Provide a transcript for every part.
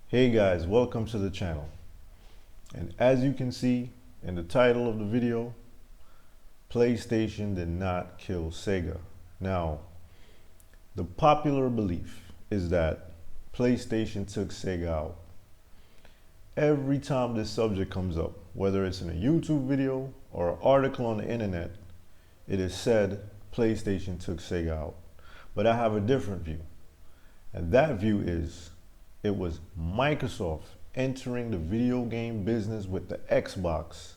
Hey guys, welcome to the channel. And as you can see in the title of the video, PlayStation did not kill Sega. Now, the popular belief is that PlayStation took Sega out. Every time this subject comes up, whether it's in a YouTube video or an article on the internet, it is said PlayStation took Sega out. But I have a different view. And that view is it was Microsoft entering the video game business with the Xbox.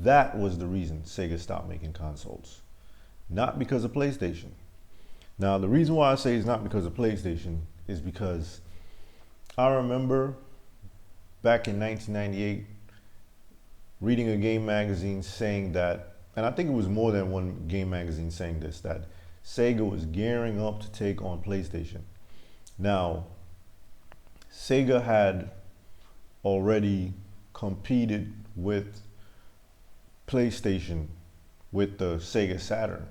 That was the reason Sega stopped making consoles, not because of PlayStation. Now, the reason why I say it's not because of PlayStation is because I remember back in 1998 reading a game magazine saying that, and I think it was more than one game magazine saying this, that Sega was gearing up to take on PlayStation. Now, Sega had already competed with PlayStation with the Sega Saturn.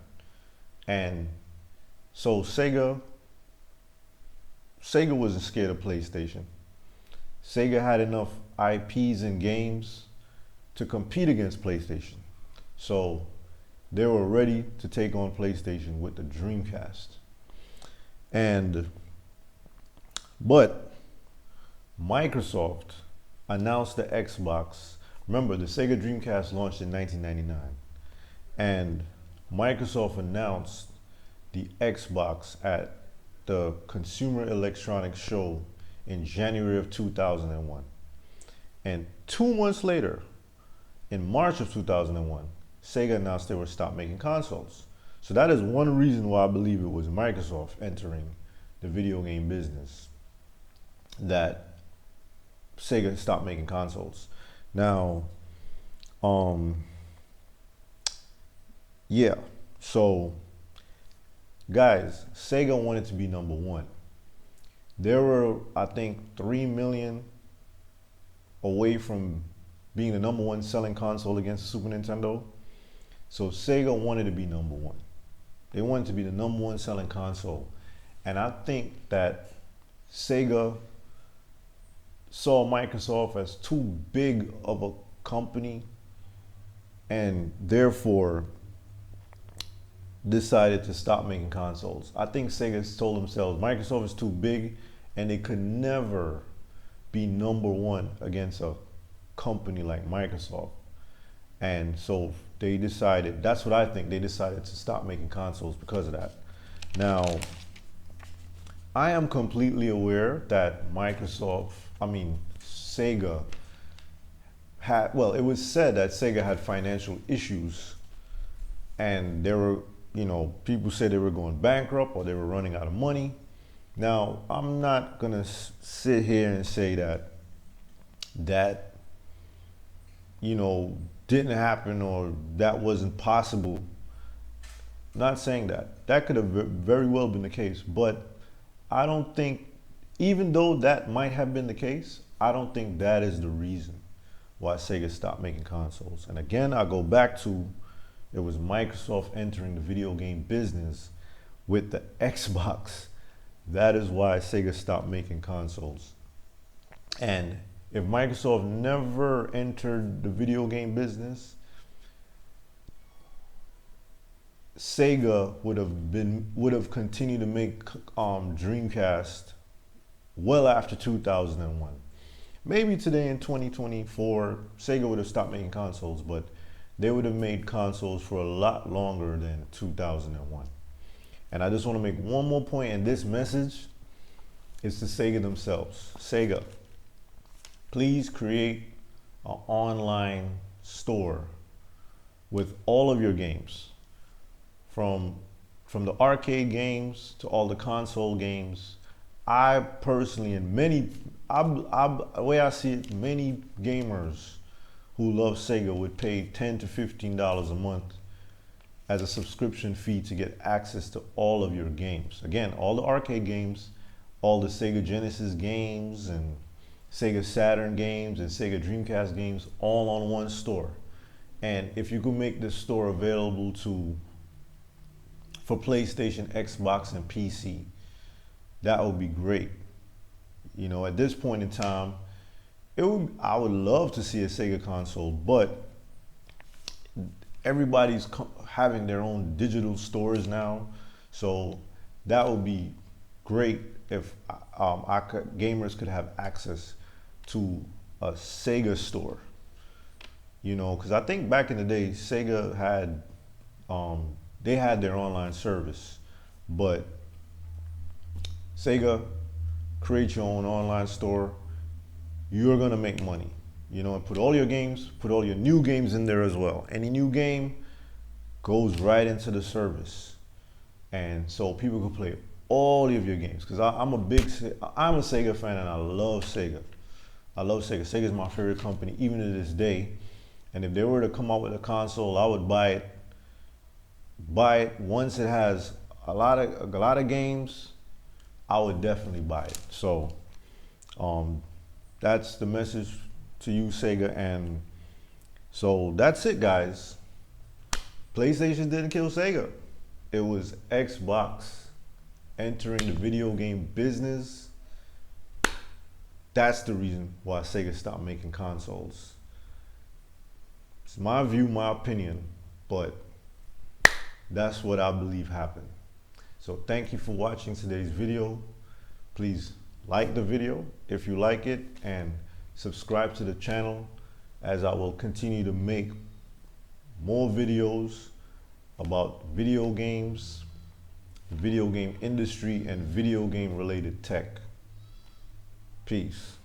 And so Sega wasn't scared of PlayStation. Sega had enough IPs and games to compete against PlayStation. So they were ready to take on PlayStation with the Dreamcast. But Microsoft announced the Xbox. Remember, the Sega Dreamcast launched in 1999. And Microsoft announced the Xbox at the Consumer Electronics Show in January of 2001. And 2 months later, in March of 2001, Sega announced they would stop making consoles. So that is one reason why I believe it was Microsoft entering the video game business, that Sega stopped making consoles. Now, yeah, so guys, Sega wanted to be number one. There were, I think, 3 million away from being the number one selling console against the Super Nintendo. So Sega wanted to be number one. They wanted to be the number one selling console. And I think that Sega saw Microsoft as too big of a company and therefore decided to stop making consoles. I think Sega told themselves Microsoft is too big and they could never be number one against a company like Microsoft. And so they decided, that's what I think, they decided to stop making consoles because of that. Now, I am completely aware that Sega had, well, it was said that Sega had financial issues and there were, people said they were going bankrupt or they were running out of money. Now, I'm not gonna sit here and say that didn't happen or that wasn't possible. Not saying that. That could have very well been the case, but I don't think, even though that might have been the case, I don't think that is the reason why Sega stopped making consoles. And again, I go back to, it was Microsoft entering the video game business with the Xbox. That is why Sega stopped making consoles. And if Microsoft never entered the video game business, Sega would have continued to make Dreamcast well after 2001. Maybe today in 2024, Sega would have stopped making consoles, but they would have made consoles for a lot longer than 2001. And I just want to make one more point, and this message is to Sega themselves. Sega, please create an online store with all of your games, from the arcade games to all the console games. I personally, and the way I see it, many gamers who love Sega would pay $10 to $15 a month as a subscription fee to get access to all of your games. Again, all the arcade games, all the Sega Genesis games and Sega Saturn games and Sega Dreamcast games, all on one store. And if you could make this store available for PlayStation, Xbox, and PC, that would be great. You know, at this point in time, I would love to see a Sega console, but everybody's having their own digital stores now, so that would be great if gamers could have access to a Sega store. You know, because I think back in the day, Sega had they had their online service, but Sega, create your own online store. You're gonna make money. You know, and put all your games, put all your new games in there as well. Any new game goes right into the service, and so people can play all of your games. Because I'm a Sega fan, and I love Sega. I love Sega. Sega's my favorite company, even to this day. And if they were to come out with a console, I would buy it. Buy it once it has a lot of games. I would definitely buy it. So that's the message to you, Sega. And so that's it, guys. PlayStation didn't kill Sega. It was Xbox entering the video game business. That's the reason why Sega stopped making consoles. It's my view, my opinion, but that's what I believe happened. So thank you for watching today's video. Please like the video if you like it, and subscribe to the channel, as I will continue to make more videos about video games, the video game industry, and video game related tech. Peace.